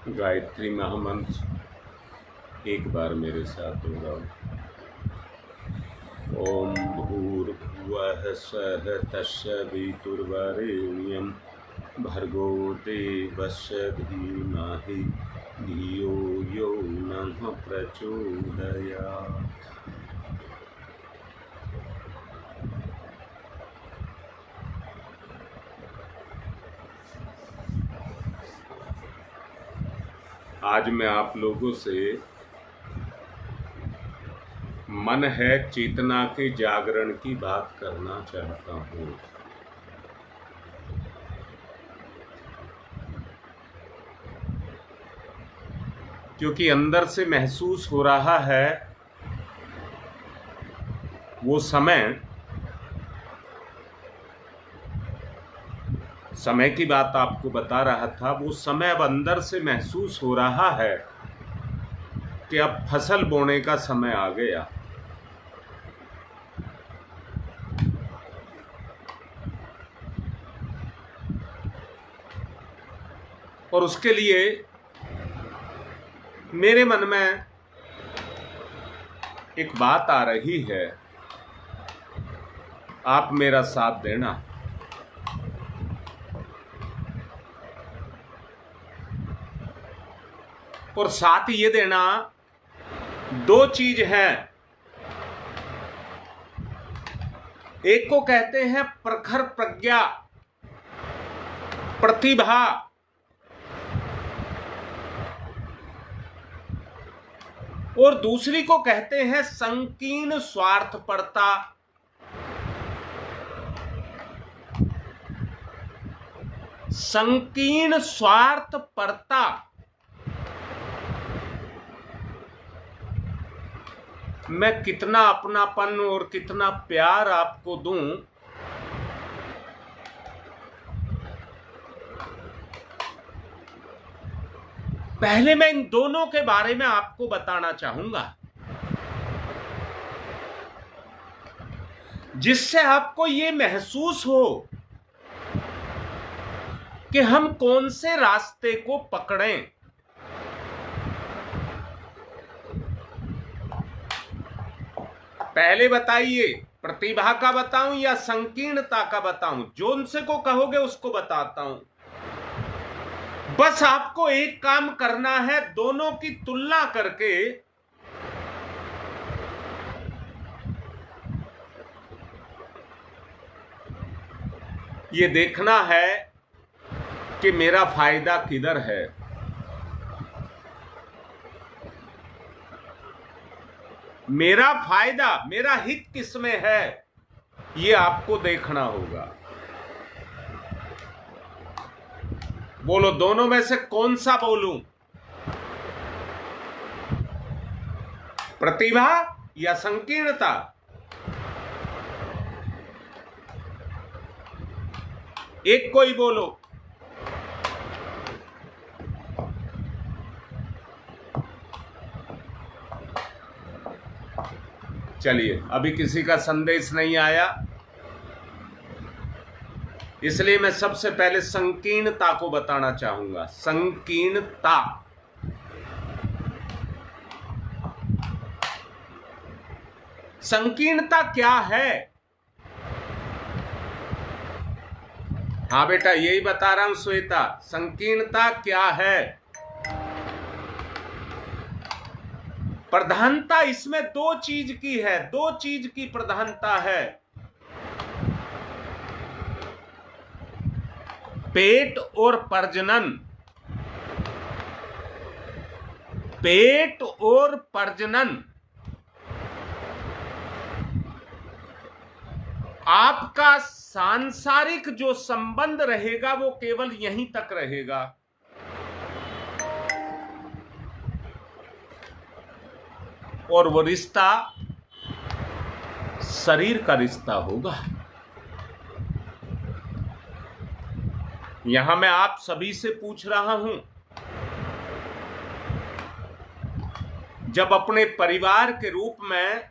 गायत्री महामंत्र एक बार मेरे साथ होगा। ओम भूर्भुवः स्वः तत्सवितुर्वरेण्यं भर्गो देवस्य धीमहि धियो यो नः प्रचोदयात्। आज मैं आप लोगों से मन है चेतना के जागरण की बात करना चाहता हूँ। क्योंकि अंदर से महसूस हो रहा है वो समय की बात आपको बता रहा था। वो समय अब अंदर से महसूस हो रहा है कि अब फसल बोने का समय आ गया। और उसके लिए मेरे मन में एक बात आ रही है, आप मेरा साथ देना। और साथ ये देना, दो चीज है। एक को कहते हैं प्रखर प्रज्ञा, प्रतिभा, और दूसरी को कहते हैं संकीर्ण स्वार्थपरता। संकीर्ण स्वार्थपरता। मैं कितना अपनापन और कितना प्यार आपको दूं, पहले मैं इन दोनों के बारे में आपको बताना चाहूंगा, जिससे आपको ये महसूस हो कि हम कौन से रास्ते को पकड़ें। पहले बताइए, प्रतिभा का बताऊं या संकीर्णता का बताऊं? जोन से को कहोगे उसको बताता हूं। बस आपको एक काम करना है, दोनों की तुलना करके ये देखना है कि मेरा फायदा किधर है। मेरा फायदा, मेरा हित किसमें है, ये आपको देखना होगा। बोलो, दोनों में से कौन सा बोलूं? प्रतिभा या संकीर्णता? एक कोई बोलो। चलिए, अभी किसी का संदेश नहीं आया, इसलिए मैं सबसे पहले संकीर्णता को बताना चाहूंगा। संकीर्णता, संकीर्णता क्या है? हाँ बेटा, यही बता रहा हूं श्वेता, संकीर्णता क्या है। प्रधानता इसमें दो चीज की है, दो चीज की प्रधानता है। पेट और प्रजनन। पेट और प्रजनन। आपका सांसारिक जो संबंध रहेगा वो केवल यहीं तक रहेगा। और वो रिश्ता शरीर का रिश्ता होगा। यहां मैं आप सभी से पूछ रहा हूं, जब अपने परिवार के रूप में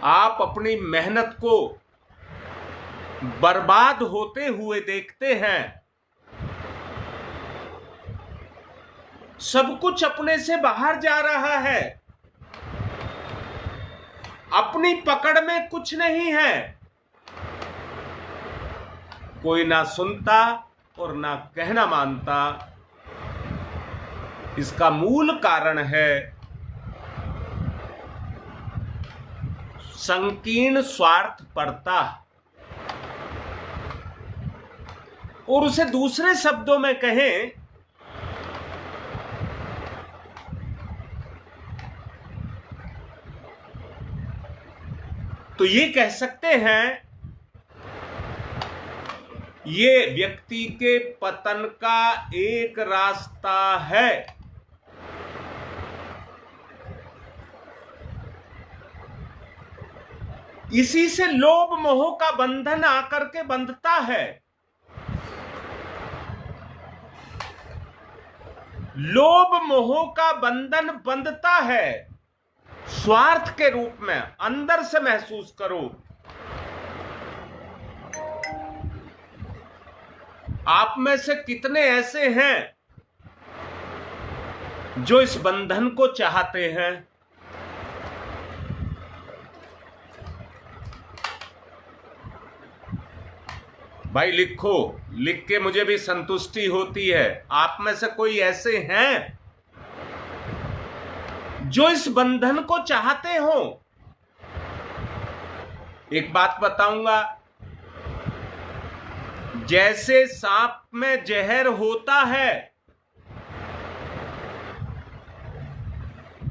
आप अपनी मेहनत को बर्बाद होते हुए देखते हैं, सब कुछ अपने से बाहर जा रहा है, अपनी पकड़ में कुछ नहीं है, कोई ना सुनता और ना कहना मानता। इसका मूल कारण है संकीर्ण स्वार्थपरता। और उसे दूसरे शब्दों में कहें तो ये कह सकते हैं, ये व्यक्ति के पतन का एक रास्ता है। इसी से लोभ मोह का बंधन आकर के बंधता है। लोभ मोह का बंधन बंधता है स्वार्थ के रूप में। अंदर से महसूस करो, आप में से कितने ऐसे हैं जो इस बंधन को चाहते हैं? भाई लिखो, लिख के मुझे भी संतुष्टि होती है। आप में से कोई ऐसे हैं जो इस बंधन को चाहते हो? एक बात बताऊंगा, जैसे सांप में जहर होता है,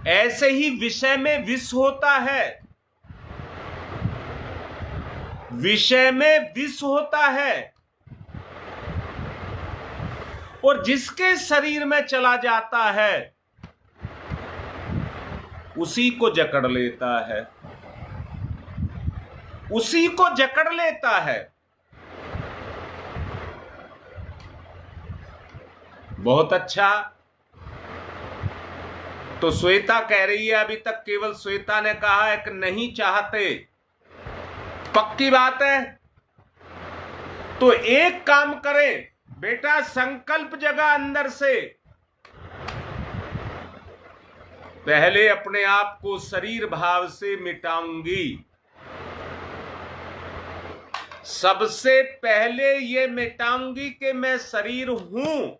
ऐसे ही विषय में विष होता है। विषय में विष होता है और जिसके शरीर में चला जाता है उसी को जकड़ लेता है, उसी को जकड़ लेता है। बहुत अच्छा। तो श्वेता कह रही है, अभी तक केवल श्वेता ने कहा है कि नहीं चाहते। पक्की बात है। तो एक काम करें बेटा, संकल्प जगा अंदर से। पहले अपने आप को शरीर भाव से मिटाऊंगी। सबसे पहले ये मिटाऊंगी कि मैं शरीर हूं।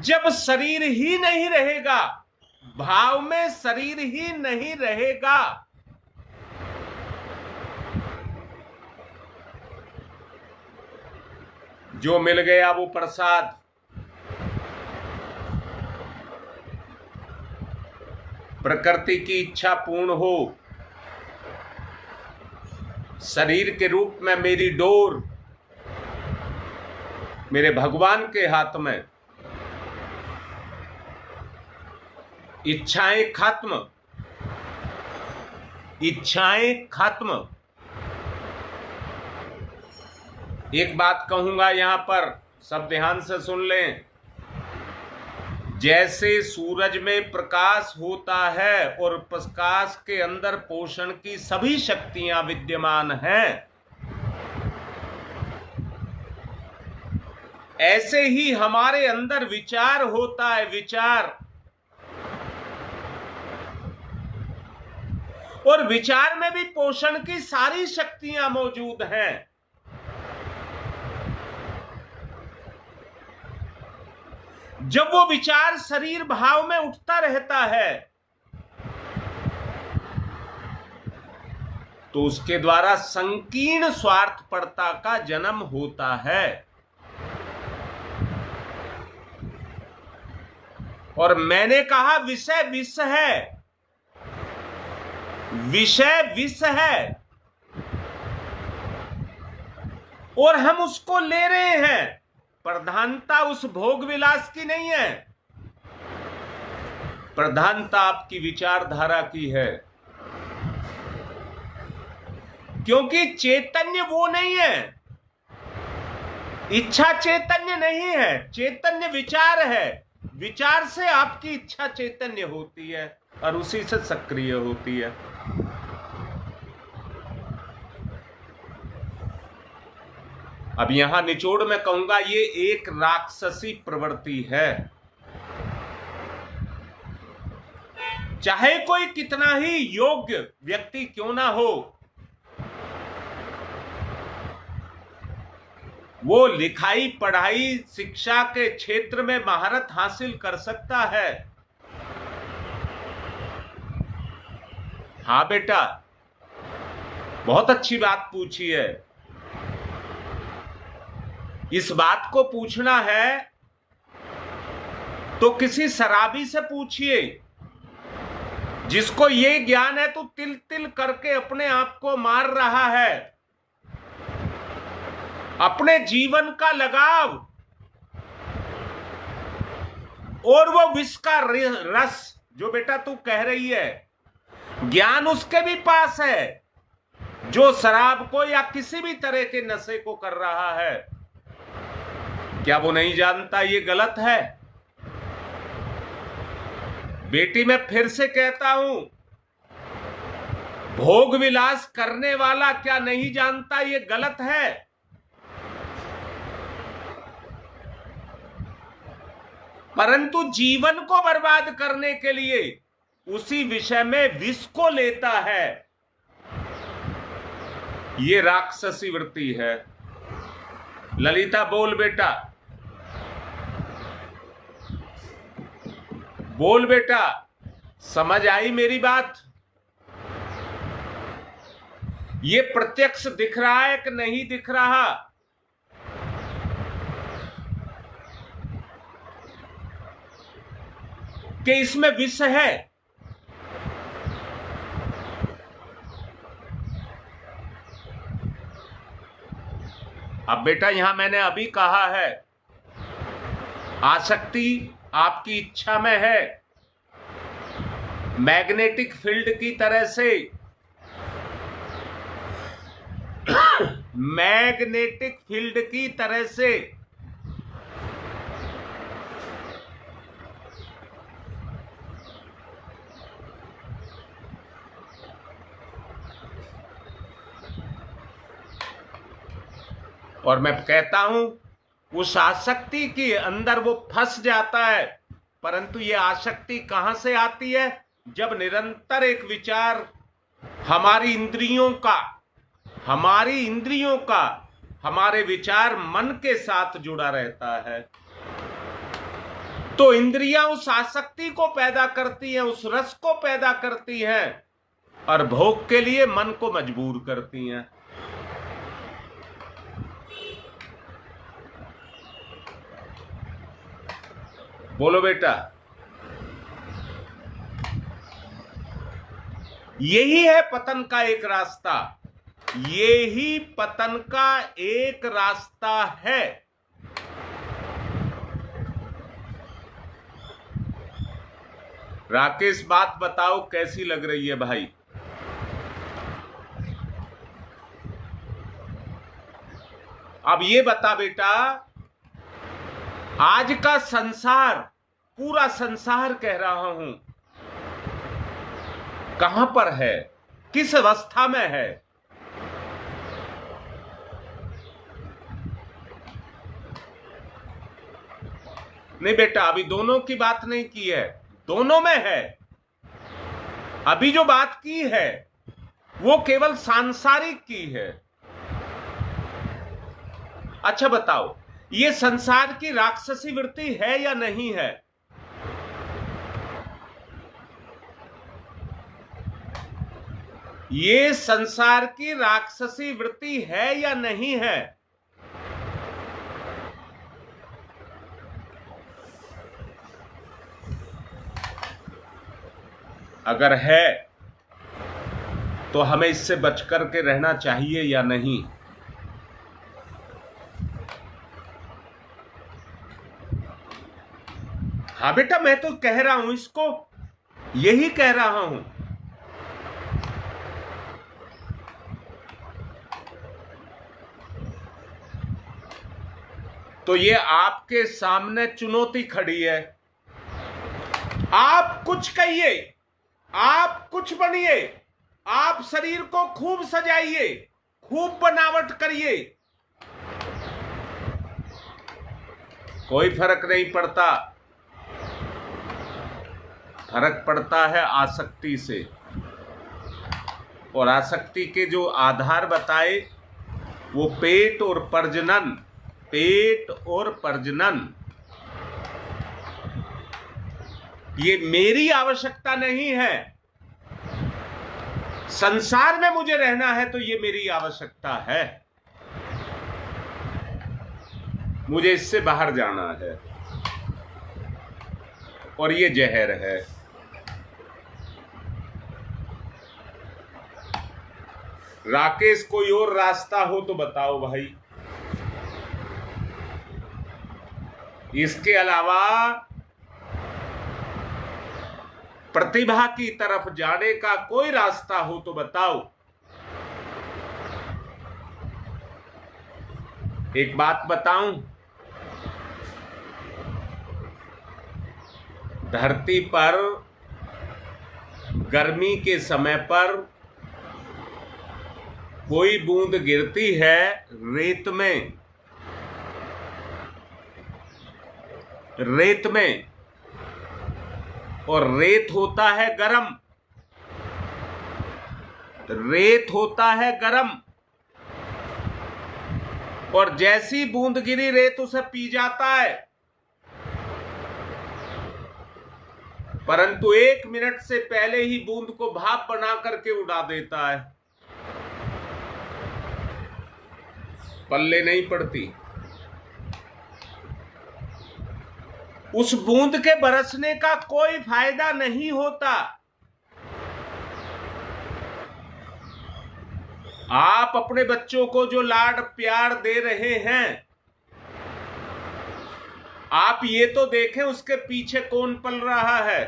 जब शरीर ही नहीं रहेगा, भाव में शरीर ही नहीं रहेगा, जो मिल गया वो प्रसाद। प्रकृति की इच्छा पूर्ण हो। शरीर के रूप में मेरी डोर मेरे भगवान के हाथ में। इच्छाएं खत्म, इच्छाएं खत्म। एक बात कहूंगा यहां पर, सब ध्यान से सुन लें। जैसे सूरज में प्रकाश होता है और प्रकाश के अंदर पोषण की सभी शक्तियां विद्यमान हैं, ऐसे ही हमारे अंदर विचार होता है, विचार। और विचार में भी पोषण की सारी शक्तियां मौजूद हैं। जब वो विचार शरीर भाव में उठता रहता है तो उसके द्वारा संकीर्ण स्वार्थपरता का जन्म होता है। और मैंने कहा विषय विष है, विषय विष है और हम उसको ले रहे हैं। प्रधानता उस भोग विलास की नहीं है, प्रधानता आपकी विचारधारा की है। क्योंकि चैतन्य वो नहीं है, इच्छा चैतन्य नहीं है, चैतन्य विचार है। विचार से आपकी इच्छा चैतन्य होती है और उसी से सक्रिय होती है। अब यहां निचोड़ में कहूंगा ये एक राक्षसी प्रवृत्ति है। चाहे कोई कितना ही योग्य व्यक्ति क्यों ना हो, वो लिखाई पढ़ाई शिक्षा के क्षेत्र में महारत हासिल कर सकता है। हाँ बेटा, बहुत अच्छी बात पूछी है। इस बात को पूछना है तो किसी शराबी से पूछिए, जिसको ये ज्ञान है तो तिल तिल करके अपने आप को मार रहा है। अपने जीवन का लगाव और वो विष का रस जो बेटा तू कह रही है, ज्ञान उसके भी पास है जो शराब को या किसी भी तरह के नशे को कर रहा है। क्या वो नहीं जानता ये गलत है? बेटी, मैं फिर से कहता हूं, भोग विलास करने वाला क्या नहीं जानता ये गलत है? परंतु जीवन को बर्बाद करने के लिए उसी विषय में विष को लेता है, ये राक्षसी वृत्ति है। ललिता बोल बेटा, बोल बेटा, समझ आई मेरी बात? ये प्रत्यक्ष दिख रहा है कि नहीं दिख रहा? कि इसमें विष है? अब बेटा यहां मैंने अभी कहा है, आसक्ति आपकी इच्छा में है, मैग्नेटिक फील्ड की तरह से, मैग्नेटिक फील्ड की तरह से। और मैं कहता हूं उस आसक्ति के अंदर वो फंस जाता है। परंतु ये आसक्ति कहां से आती है? जब निरंतर एक विचार हमारी इंद्रियों का हमारे विचार मन के साथ जुड़ा रहता है, तो इंद्रियां उस आसक्ति को पैदा करती हैं, उस रस को पैदा करती हैं और भोग के लिए मन को मजबूर करती हैं। बोलो बेटा, यही है पतन का एक रास्ता, यही पतन का एक रास्ता है। राकेश, बात बताओ कैसी लग रही है भाई? अब ये बता बेटा, आज का संसार, पूरा संसार कह रहा हूं, कहां पर है, किस अवस्था में है? नहीं बेटा, अभी दोनों की बात नहीं की है, दोनों में है। अभी जो बात की है वो केवल सांसारिक की है। अच्छा बताओ, ये संसार की राक्षसी वृत्ति है या नहीं है? ये संसार की राक्षसी वृत्ति है या नहीं है? अगर है तो हमें इससे बचकर के रहना चाहिए या नहीं? हाँ बेटा, मैं तो कह रहा हूं, इसको यही कह रहा हूं। तो ये आपके सामने चुनौती खड़ी है। आप कुछ कहिए, आप कुछ बनिए, आप शरीर को खूब सजाइए, खूब बनावट करिए, कोई फर्क नहीं पड़ता। फर्क पड़ता है आसक्ति से, और आसक्ति के जो आधार बताए वो पेट और प्रजनन, पेट और प्रजनन। ये मेरी आवश्यकता नहीं है। संसार में मुझे रहना है तो ये मेरी आवश्यकता है, मुझे इससे बाहर जाना है, और ये जहर है। राकेश, कोई और रास्ता हो तो बताओ भाई। इसके अलावा प्रतिभा की तरफ जाने का कोई रास्ता हो तो बताओ। एक बात बताऊं, धरती पर गर्मी के समय पर कोई बूंद गिरती है रेत में, रेत में, और रेत होता है गरम, रेत होता है गरम, और जैसी बूंद गिरी रेत उसे पी जाता है। परंतु 1 मिनट से पहले ही बूंद को भाप बना करके उड़ा देता है, पल्ले नहीं पड़ती। उस बूंद के बरसने का कोई फायदा नहीं होता। आप अपने बच्चों को जो लाड प्यार दे रहे हैं, आप ये तो देखें उसके पीछे कौन पल रहा है।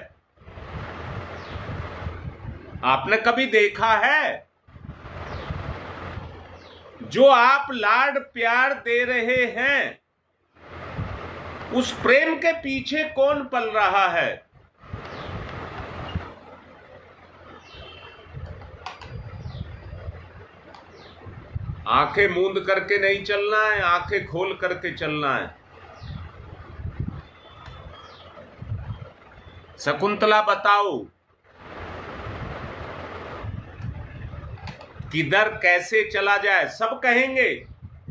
आपने कभी देखा है जो आप लाड प्यार दे रहे हैं उस प्रेम के पीछे कौन पल रहा है? आंखें मूंद करके नहीं चलना है, आंखें खोल करके चलना है। शकुंतला, बताओ किधर कैसे चला जाए? सब कहेंगे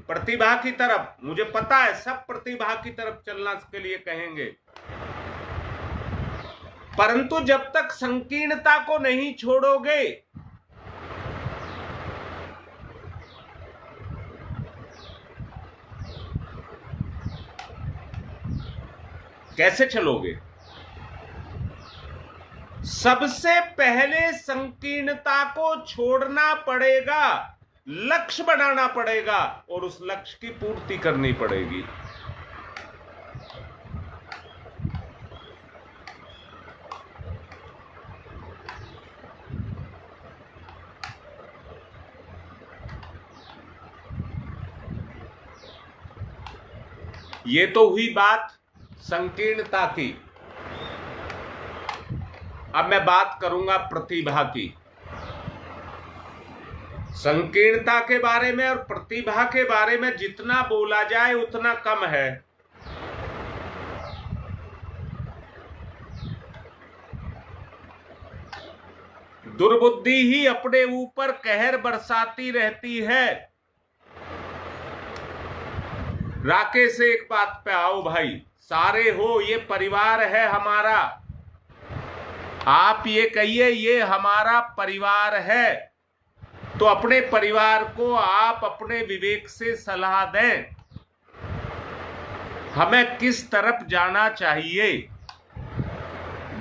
प्रतिभा की तरफ, मुझे पता है सब प्रतिभा की तरफ चलना के लिए कहेंगे, परंतु जब तक संकीर्णता को नहीं छोड़ोगे, कैसे चलोगे? सबसे पहले संकीर्णता को छोड़ना पड़ेगा, लक्ष्य बनाना पड़ेगा, और उस लक्ष्य की पूर्ति करनी पड़ेगी। ये तो हुई बात संकीर्णता की। अब मैं बात करूंगा प्रतिभा की। संकीर्णता के बारे में और प्रतिभा के बारे में जितना बोला जाए उतना कम है। दुर्बुद्धि ही अपने ऊपर कहर बरसाती रहती है। राकेश, से एक बात पे आओ भाई, सारे हो, ये परिवार है हमारा। आप ये कहिए ये हमारा परिवार है, तो अपने परिवार को आप अपने विवेक से सलाह दें, हमें किस तरफ जाना चाहिए।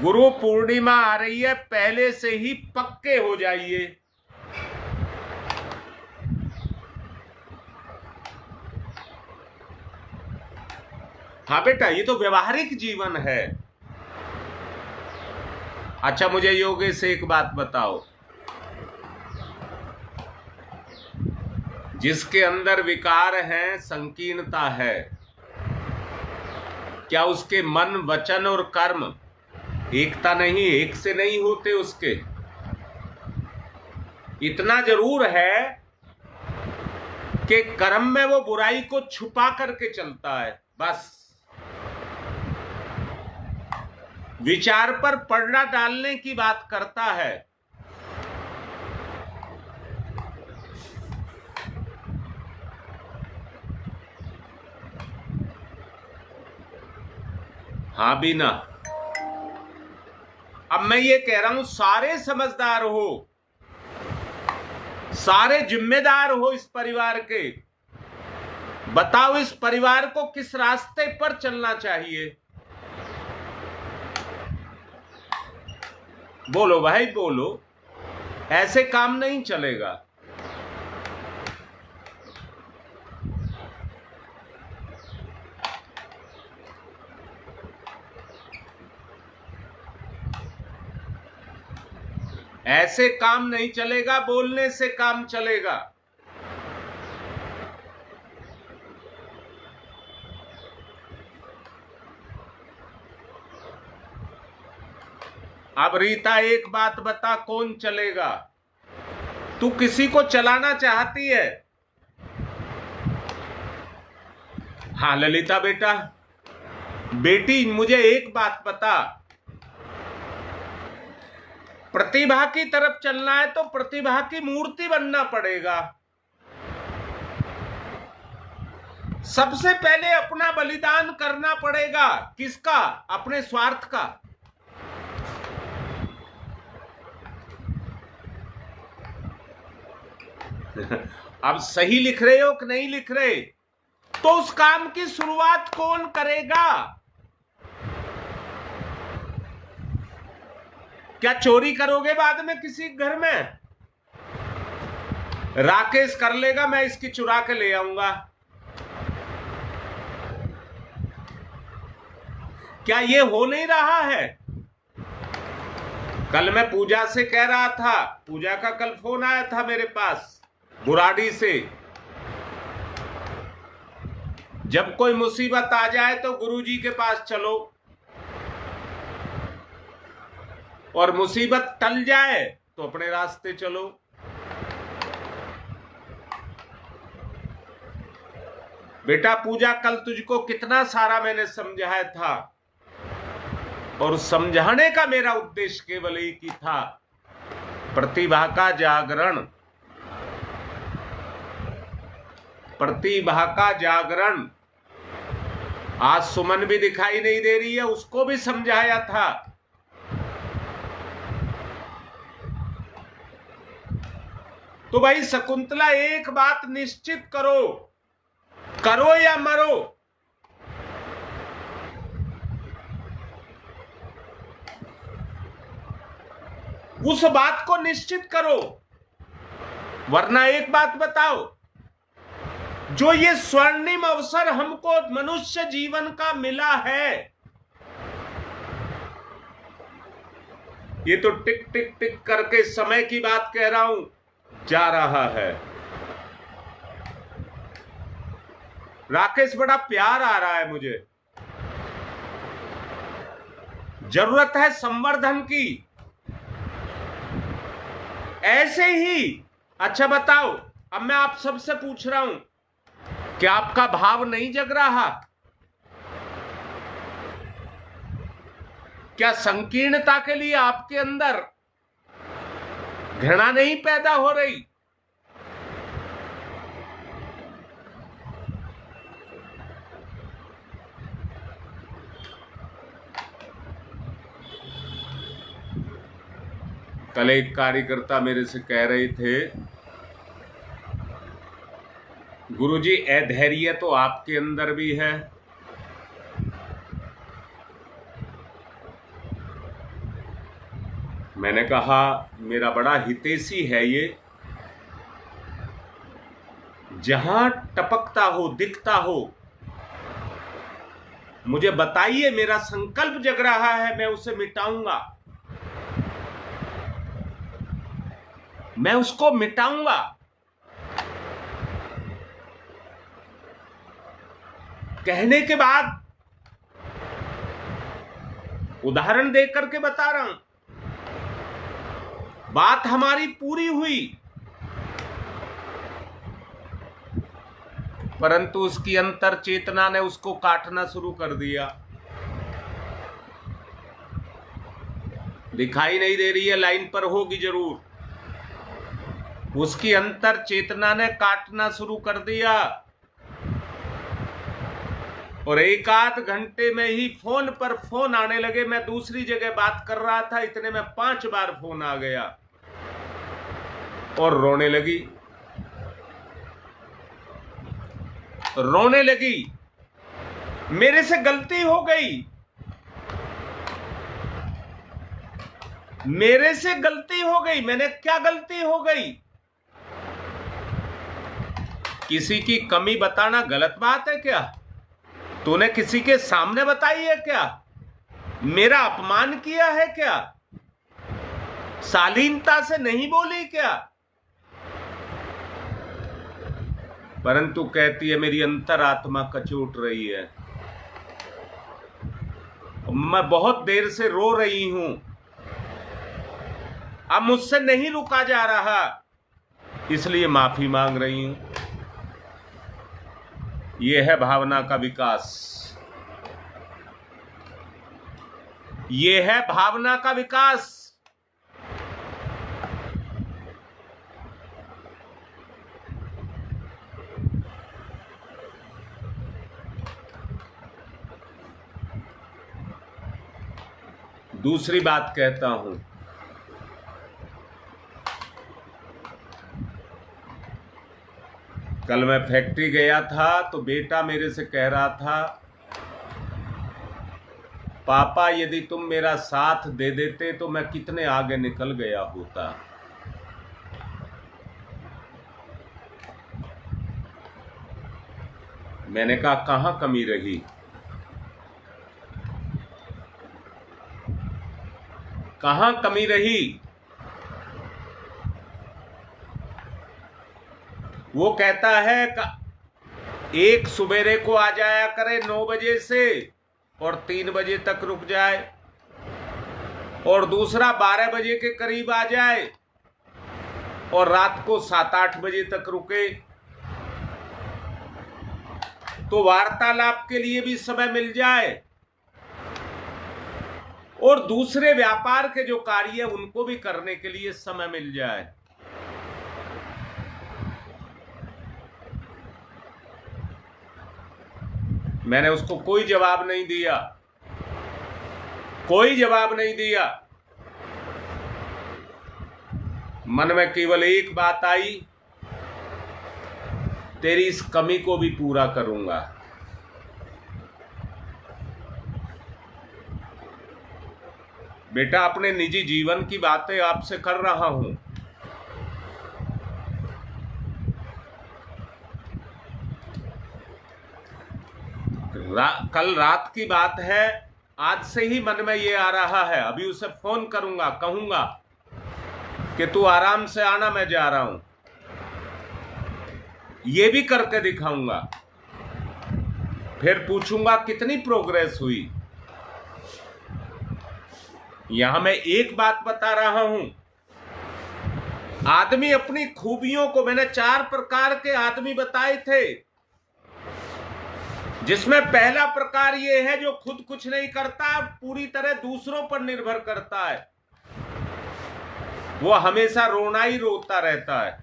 गुरु पूर्णिमा आ रही है, पहले से ही पक्के हो जाइए। हाँ बेटा, ये तो व्यवहारिक जीवन है। अच्छा, मुझे योगेश से एक बात बताओ, जिसके अंदर विकार हैं, संकीर्णता है, क्या उसके मन, वचन और कर्म एकता नहीं, एक से नहीं होते उसके? इतना जरूर है कि कर्म में वो बुराई को छुपा करके चलता है, बस। विचार पर पर्दा डालने की बात करता है। हाँ भी ना। अब मैं ये कह रहा हूं, सारे समझदार हो, सारे जिम्मेदार हो इस परिवार के, बताओ इस परिवार को किस रास्ते पर चलना चाहिए? बोलो भाई बोलो, ऐसे काम नहीं चलेगा। ऐसे काम नहीं चलेगा, बोलने से काम चलेगा। अब रीता एक बात बता, कौन चलेगा? तू किसी को चलाना चाहती है? हाँ ललिता बेटा, बेटी मुझे एक बात बता, प्रतिभा की तरफ चलना है तो प्रतिभा की मूर्ति बनना पड़ेगा। सबसे पहले अपना बलिदान करना पड़ेगा। किसका? अपने स्वार्थ का। अब सही लिख रहे हो कि नहीं लिख रहे? तो उस काम की शुरुआत कौन करेगा? क्या चोरी करोगे बाद में किसी घर में? राकेश कर लेगा, मैं इसकी चुरा के ले आऊंगा। क्या ये हो नहीं रहा है? कल मैं पूजा से कह रहा था, पूजा का कल फोन आया था मेरे पास बुराड़ी से, जब कोई मुसीबत आ जाए तो गुरुजी के पास चलो, और मुसीबत टल जाए तो अपने रास्ते चलो। बेटा पूजा, कल तुझको कितना सारा मैंने समझाया था, और समझाने का मेरा उद्देश्य केवल एक ही था, प्रतिभा का जागरण, प्रतिभा का जागरण। आज सुमन भी दिखाई नहीं दे रही है, उसको भी समझाया था। तो भाई शकुंतला, एक बात निश्चित करो, करो या मरो। उस बात को निश्चित करो, वरना एक बात बताओ, जो ये स्वर्णिम अवसर हमको मनुष्य जीवन का मिला है, ये तो टिक टिक टिक करके समय की बात कह रहा हूं, जा रहा है। राकेश, बड़ा प्यार आ रहा है मुझे, जरूरत है संवर्धन की, ऐसे ही। अच्छा बताओ, अब मैं आप सबसे पूछ रहा हूं, क्या आपका भाव नहीं जग रहा? क्या संकीर्णता के लिए आपके अंदर घृणा नहीं पैदा हो रही? कल एक कार्यकर्ता मेरे से कह रहे थे, गुरुजी अधैर्य तो आपके अंदर भी है। मैंने कहा, मेरा बड़ा हितैषी है ये, जहां टपकता हो, दिखता हो, मुझे बताइए, मेरा संकल्प जग रहा है, मैं उसे मिटाऊंगा, मैं उसको मिटाऊंगा। कहने के बाद उदाहरण देकर करके बता रहा हूं, बात हमारी पूरी हुई, परंतु उसकी अंतर चेतना ने उसको काटना शुरू कर दिया। दिखाई नहीं दे रही है, लाइन पर होगी जरूर। उसकी अंतर चेतना ने काटना शुरू कर दिया और एक आध घंटे में ही फोन पर फोन आने लगे। मैं दूसरी जगह बात कर रहा था, इतने में 5 बार फोन आ गया और रोने लगी। रोने लगी, मेरे से गलती हो गई, मेरे से गलती हो गई। मैंने क्या गलती हो गई? किसी की कमी बताना गलत बात है क्या? तूने किसी के सामने बताई है क्या? मेरा अपमान किया है क्या? शालीनता से नहीं बोली क्या? परंतु कहती है मेरी अंतरात्मा कचोट रही है, मैं बहुत देर से रो रही हूं, अब मुझसे नहीं रुका जा रहा, इसलिए माफी मांग रही हूं। यह है भावना का विकास, यह है भावना का विकास। दूसरी बात कहता हूं, कल मैं फैक्ट्री गया था तो बेटा मेरे से कह रहा था, पापा यदि तुम मेरा साथ दे देते तो मैं कितने आगे निकल गया होता। मैंने कहा कहां कमी रही? कहां कमी रही? वो कहता है एक सवेरे को आ जाया करे 9 बजे से और 3 बजे तक रुक जाए, और दूसरा 12 बजे के करीब आ जाए और रात को 7-8 बजे तक रुके, तो वार्तालाप के लिए भी समय मिल जाए और दूसरे व्यापार के जो कार्य उनको भी करने के लिए समय मिल जाए। मैंने उसको कोई जवाब नहीं दिया, कोई जवाब नहीं दिया। मन में केवल एक बात आई, तेरी इस कमी को भी पूरा करूंगा। बेटा, अपने निजी जीवन की बातें आपसे कर रहा हूं। कल रात की बात है, आज से ही मन में ये आ रहा है, अभी उसे फोन करूंगा, कहूंगा कि तू आराम से आना, मैं जा रहा हूं। ये भी करके दिखाऊंगा, फिर पूछूंगा कितनी प्रोग्रेस हुई। यहां मैं एक बात बता रहा हूं, आदमी अपनी खूबियों को, मैंने 4 प्रकार के आदमी बताए थे, जिसमें पहला प्रकार यह है जो खुद कुछ नहीं करता, पूरी तरह दूसरों पर निर्भर करता है। वो हमेशा रोना ही रोता रहता है,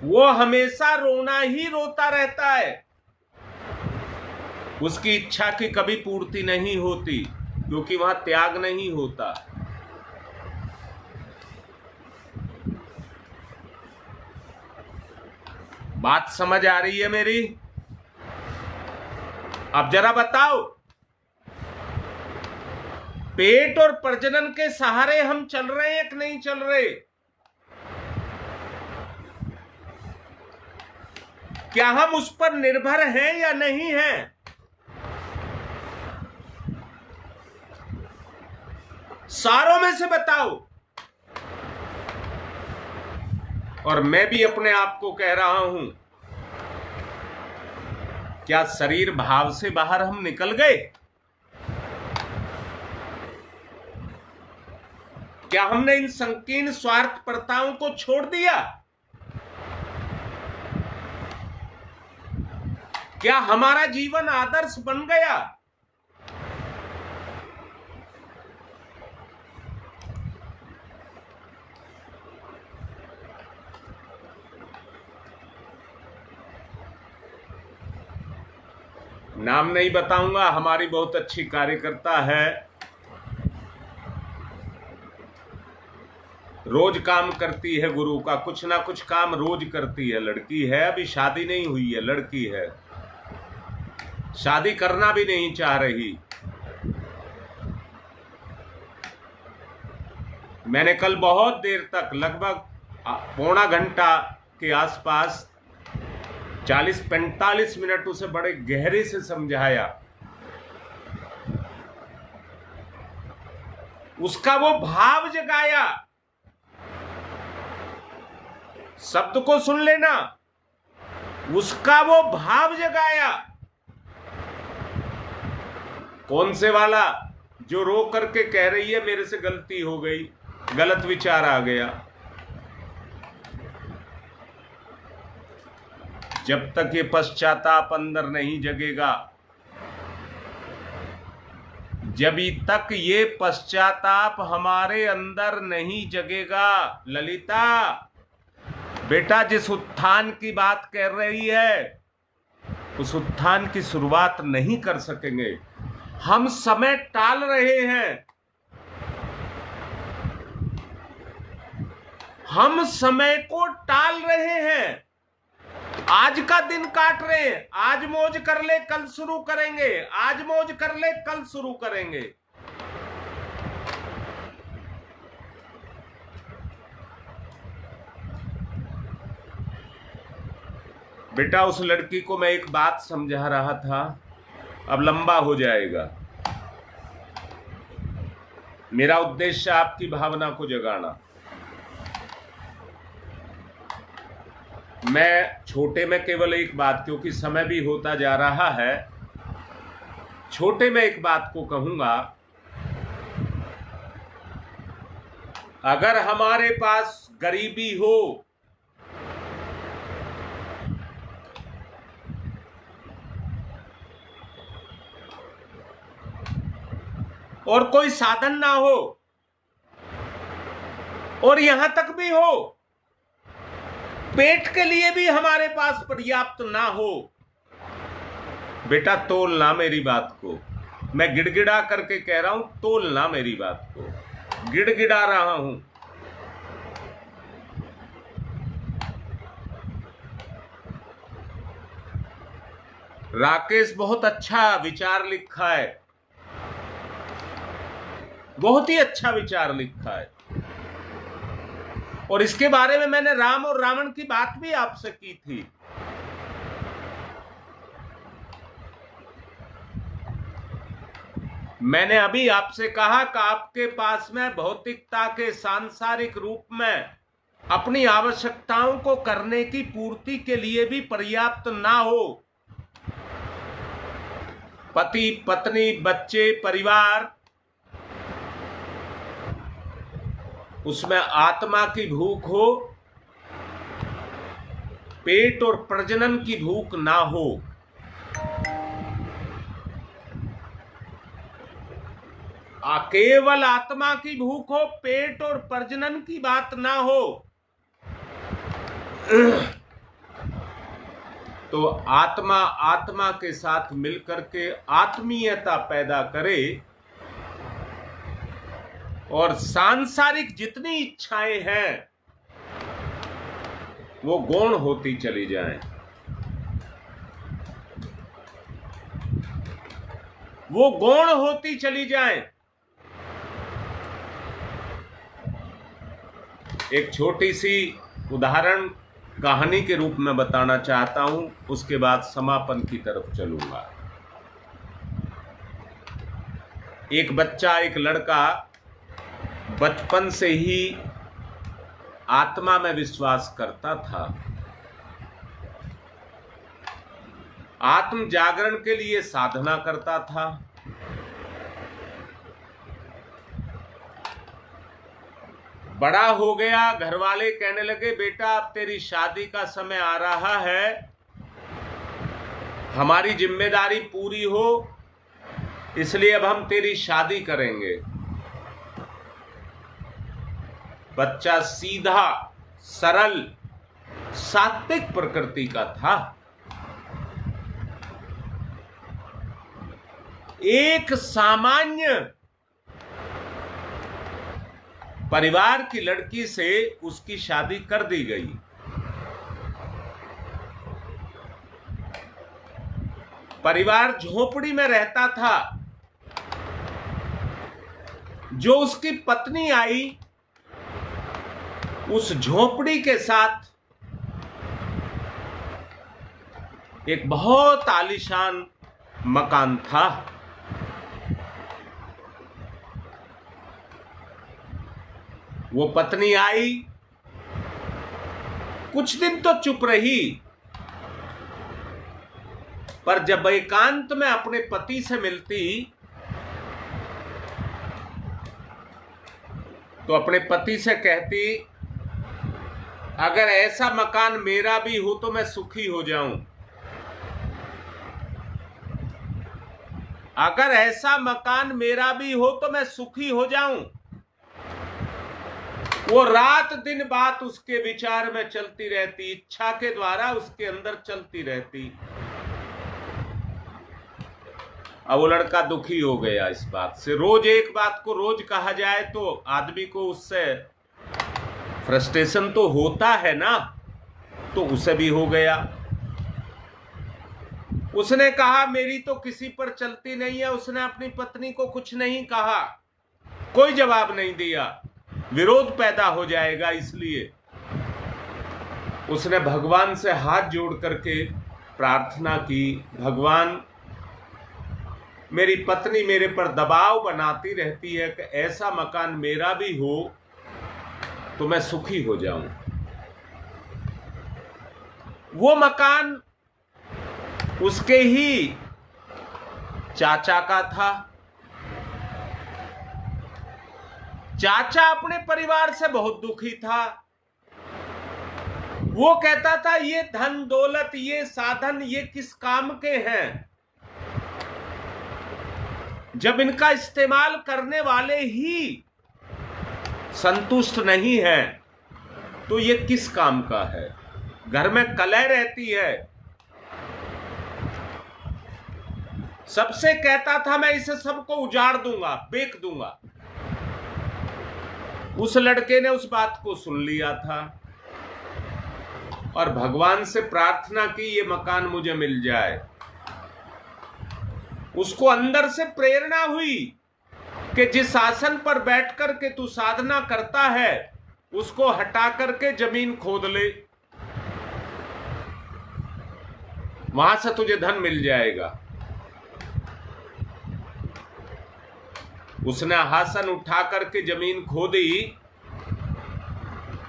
वो हमेशा रोना ही रोता रहता है। उसकी इच्छा की कभी पूर्ति नहीं होती, क्योंकि वहां त्याग नहीं होता। बात समझ आ रही है मेरी? अब जरा बताओ, पेट और प्रजनन के सहारे हम चल रहे हैं कि नहीं चल रहे? क्या हम उस पर निर्भर हैं या नहीं हैं? सारों में से बताओ। और मैं भी अपने आप को कह रहा हूं, क्या शरीर भाव से बाहर हम निकल गए? क्या हमने इन संकीर्ण स्वार्थपरताओं को छोड़ दिया? क्या हमारा जीवन आदर्श बन गया? नाम नहीं बताऊंगा, हमारी बहुत अच्छी कार्यकर्ता है, रोज काम करती है, गुरु का कुछ ना कुछ काम रोज करती है। लड़की है, अभी शादी नहीं हुई है, लड़की है, शादी करना भी नहीं चाह रही। मैंने कल बहुत देर तक, लगभग पौना घंटा के आसपास, 40-45 मिनट उसे बड़े गहरे से समझाया। उसका वो भाव जगाया। शब्द को सुन लेना, उसका वो भाव जगाया। कौन से वाला जो रो करके कह रही है मेरे से गलती हो गई, गलत विचार आ गया। जब तक ये पश्चाताप अंदर नहीं जगेगा, जब तक ये पश्चाताप हमारे अंदर नहीं जगेगा, ललिता बेटा, जिस उत्थान की बात कर रही है उस उत्थान की शुरुआत नहीं कर सकेंगे। हम समय टाल रहे हैं, हम समय को टाल रहे हैं। आज का दिन काट रहे हैं, आज मौज कर ले कल शुरू करेंगे, आज मौज कर ले कल शुरू करेंगे। बेटा, उस लड़की को मैं एक बात समझा रहा था, अब लंबा हो जाएगा। मेरा उद्देश्य आपकी भावना को जगाना। मैं छोटे में केवल एक बात, क्योंकि समय भी होता जा रहा है, छोटे में एक बात को कहूंगा। अगर हमारे पास गरीबी हो, और कोई साधन ना हो, और यहां तक भी हो पेट के लिए भी हमारे पास पर्याप्त ना हो, बेटा तोलना मेरी बात को। मैं गिड़गिड़ा करके कह रहा हूं, तोलना मेरी बात को। गिड़गिड़ा रहा हूं। राकेश बहुत अच्छा विचार लिखा है, बहुत ही अच्छा विचार लिखा है, और इसके बारे में मैंने राम और रावण की बात भी आपसे की थी। मैंने अभी आपसे कहा कि आपके पास में भौतिकता के सांसारिक रूप में अपनी आवश्यकताओं को करने की पूर्ति के लिए भी पर्याप्त ना हो। पति, पत्नी, बच्चे, परिवार, उसमें आत्मा की भूख हो, पेट और प्रजनन की भूख ना हो। केवल आत्मा की भूख हो, पेट और प्रजनन की बात ना हो, तो आत्मा आत्मा के साथ मिलकर के आत्मीयता पैदा करे, और सांसारिक जितनी इच्छाएं हैं वो गौण होती चली जाएं, वो गौण होती चली जाएं। एक छोटी सी उदाहरण कहानी के रूप में बताना चाहता हूं, उसके बाद समापन की तरफ चलूंगा। एक बच्चा, एक लड़का बचपन से ही आत्मा में विश्वास करता था। आत्म जागरण के लिए साधना करता था। बड़ा हो गया, घर वाले कहने लगे, बेटा अब तेरी शादी का समय आ रहा है, हमारी जिम्मेदारी पूरी हो, इसलिए अब हम तेरी शादी करेंगे। बच्चा सीधा, सरल, सात्विक प्रकृति का था। एक सामान्य परिवार की लड़की से उसकी शादी कर दी गई। परिवार झोपड़ी में रहता था। जो उसकी पत्नी आई, उस झोपड़ी के साथ एक बहुत आलीशान मकान था। वो पत्नी आई, कुछ दिन तो चुप रही, पर जब एकांत में अपने पति से मिलती तो अपने पति से कहती, अगर ऐसा मकान मेरा भी हो तो मैं सुखी हो जाऊं। अगर ऐसा मकान मेरा भी हो तो मैं सुखी हो जाऊं। वो रात दिन बात उसके विचार में चलती रहती, इच्छा के द्वारा उसके अंदर चलती रहती। अब वो लड़का दुखी हो गया इस बात से। रोज एक बात को रोज कहा जाए तो आदमी को उससे फ्रस्ट्रेशन तो होता है ना, तो उसे भी हो गया। उसने कहा मेरी तो किसी पर चलती नहीं है। उसने अपनी पत्नी को कुछ नहीं कहा, कोई जवाब नहीं दिया, विरोध पैदा हो जाएगा, इसलिए उसने भगवान से हाथ जोड़ करके प्रार्थना की, भगवान मेरी पत्नी मेरे पर दबाव बनाती रहती है कि ऐसा मकान मेरा भी हो तो मैं सुखी हो जाऊं। वो मकान उसके ही चाचा का था। चाचा अपने परिवार से बहुत दुखी था। वो कहता था ये धन दौलत, ये साधन, ये किस काम के हैं जब इनका इस्तेमाल करने वाले ही संतुष्ट नहीं है, तो ये किस काम का है। घर में कलह रहती है। सबसे कहता था मैं इसे सबको उजाड़ दूंगा, बेच दूंगा। उस लड़के ने उस बात को सुन लिया था और भगवान से प्रार्थना की ये मकान मुझे मिल जाए। उसको अंदर से प्रेरणा हुई कि जिस आसन पर बैठकर के तू साधना करता है उसको हटा करके जमीन खोद ले, वहां से तुझे धन मिल जाएगा। उसने आसन उठा करके जमीन खोदी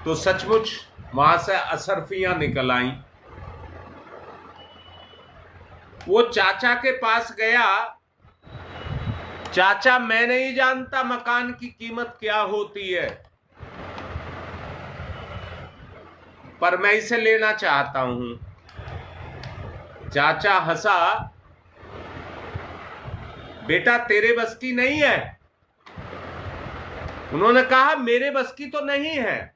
तो सचमुच वहां से असरफियां निकल आई। वो चाचा के पास गया, चाचा मैं नहीं जानता मकान की कीमत क्या होती है, पर मैं इसे लेना चाहता हूं। चाचा हंसा, बेटा तेरे बस की नहीं है। उन्होंने कहा मेरे बस की तो नहीं है,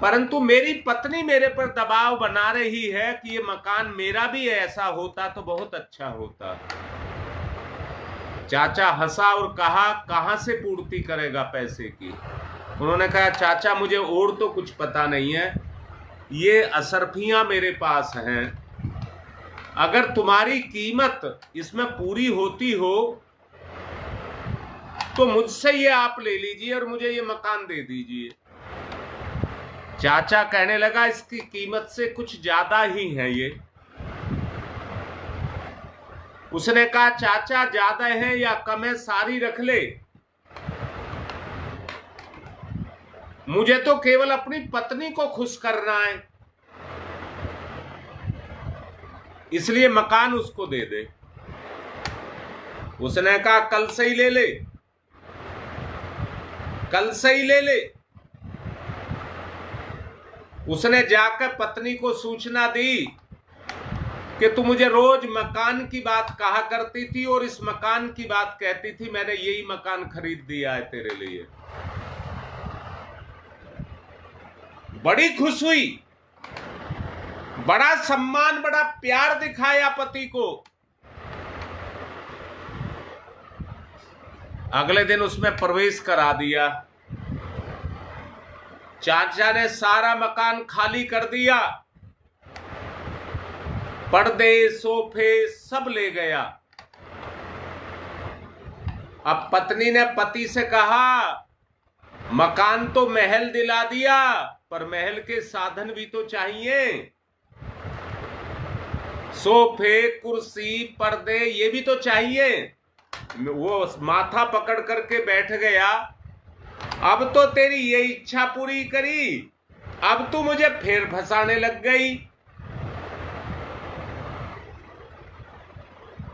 परंतु मेरी पत्नी मेरे पर दबाव बना रही है कि ये मकान मेरा भी ऐसा होता तो बहुत अच्छा होता। चाचा हंसा और कहा कहां से पूर्ति करेगा पैसे की। उन्होंने कहा चाचा मुझे और तो कुछ पता नहीं है, ये असरफियां मेरे पास हैं, अगर तुम्हारी कीमत इसमें पूरी होती हो तो मुझसे ये आप ले लीजिए और मुझे ये मकान दे दीजिए। चाचा कहने लगा इसकी कीमत से कुछ ज्यादा ही है ये। उसने कहा चाचा ज्यादा है या कम है सारी रख ले, मुझे तो केवल अपनी पत्नी को खुश करना है, इसलिए मकान उसको दे दे। उसने कहा कल से ही ले ले, कल से ही ले ले। उसने जाकर पत्नी को सूचना दी कि तू मुझे रोज मकान की बात कहा करती थी और इस मकान की बात कहती थी, मैंने यही मकान खरीद दिया है तेरे लिए। बड़ी खुश हुई, बड़ा सम्मान, बड़ा प्यार दिखाया पति को अगले दिन उसमें प्रवेश करा दिया। चाचा ने सारा मकान खाली कर दिया, पर्दे सोफे सब ले गया। अब पत्नी ने पति से कहा, मकान तो महल दिला दिया, पर महल के साधन भी तो चाहिए, सोफे कुर्सी पर्दे ये भी तो चाहिए। वो माथा पकड़ करके बैठ गया। अब तो तेरी ये इच्छा पूरी करी, अब तू मुझे फिर फंसाने लग गई।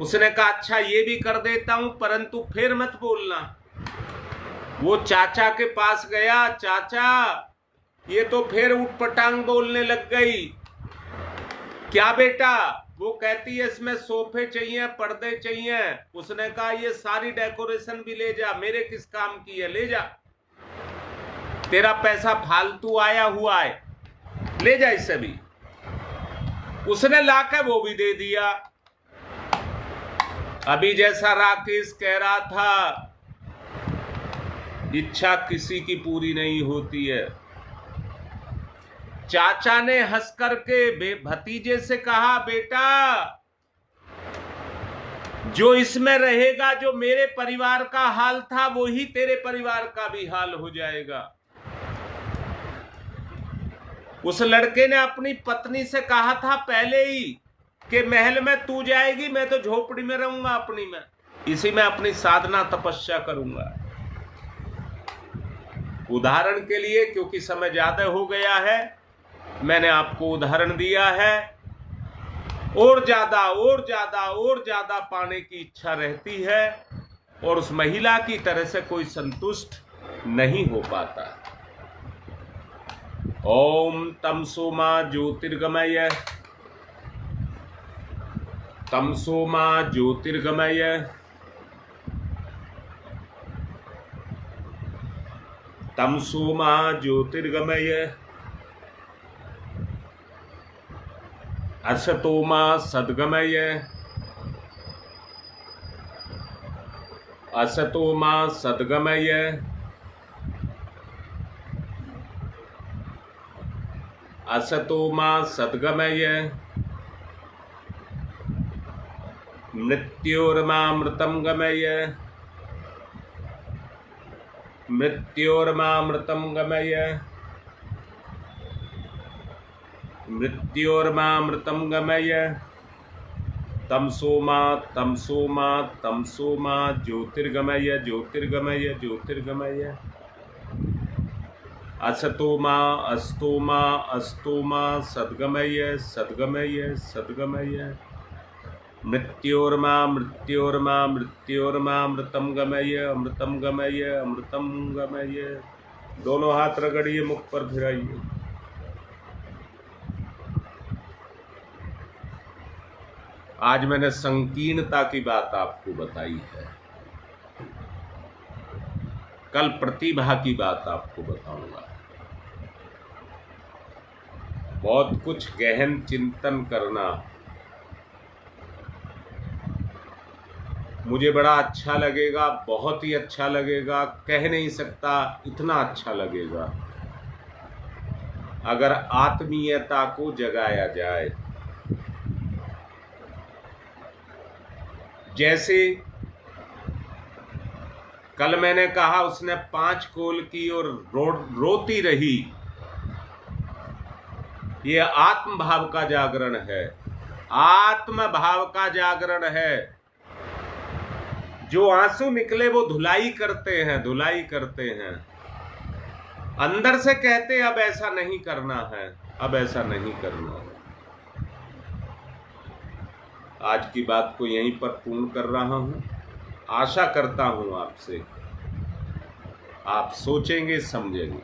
उसने कहा, अच्छा ये भी कर देता हूं, परंतु फिर मत बोलना। वो चाचा के पास गया, चाचा ये तो फिर उठपटांग बोलने लग गई। क्या बेटा? वो कहती है इसमें सोफे चाहिए पर्दे चाहिए। उसने कहा ये सारी डेकोरेशन भी ले जा, मेरे किस काम की है, ले जा, तेरा पैसा फालतू आया हुआ है, ले जा इसे भी। उसने लाकर वो भी दे दिया। अभी जैसा राकेश कह रहा था, इच्छा किसी की पूरी नहीं होती है। चाचा ने हंस करके भतीजे से कहा, बेटा जो इसमें रहेगा, जो मेरे परिवार का हाल था वही तेरे परिवार का भी हाल हो जाएगा। उस लड़के ने अपनी पत्नी से कहा था पहले ही कि महल में तू जाएगी, मैं तो झोपड़ी में रहूंगा अपनी में, इसी में अपनी साधना तपस्या करूंगा। उदाहरण के लिए, क्योंकि समय ज्यादा हो गया है, मैंने आपको उदाहरण दिया है। और ज्यादा और ज्यादा और ज्यादा पाने की इच्छा रहती है और उस महिला की तरह से कोई संतुष्ट नहीं हो पाता। ओम तमसो मा ज्योतिर्गमय, तमसो मा ज्योतिर्गमय, तमसो मा ज्योतिर्गमय, असतो मा सद्गमय, असतो मा सद्गमय, असतो मा सद्गमय, मृत्योर्मामृतं गमय, मृत्योर्मामृतं गमय, मृत्योर्मामृतं गमय, तमसो मा तमसो मा तमसो मा ज्योतिर्गमय, ज्योतिर्गमय, ज्योतिर्गमय, असतो मा अस्तो मा अस्तो मा सद्गमय, सद्गमय, सद्गमय, मृत्योर्मा मृत्योर्मा मृत्योर्मामृतं गमय, अमृतं गमय, अमृतं गमय। दोनों हाथ रगड़िए, मुख पर फिराइए। आज मैंने संकीर्णता की बात आपको बताई है, कल प्रतिभा की बात आपको बताऊंगा। बहुत कुछ गहन चिंतन करना। मुझे बड़ा अच्छा लगेगा, बहुत ही अच्छा लगेगा, कह नहीं सकता इतना अच्छा लगेगा अगर आत्मीयता को जगाया जाए। जैसे कल मैंने कहा, उसने 5 कोल की और रोती रही। ये आत्म भाव का जागरण है, आत्म भाव का जागरण है। जो आंसू निकले वो धुलाई करते हैं, धुलाई करते हैं। अंदर से कहते अब ऐसा नहीं करना है, अब ऐसा नहीं करना है। आज की बात को यहीं पर पूर्ण कर रहा हूं। आशा करता हूं आपसे आप सोचेंगे, समझेंगे।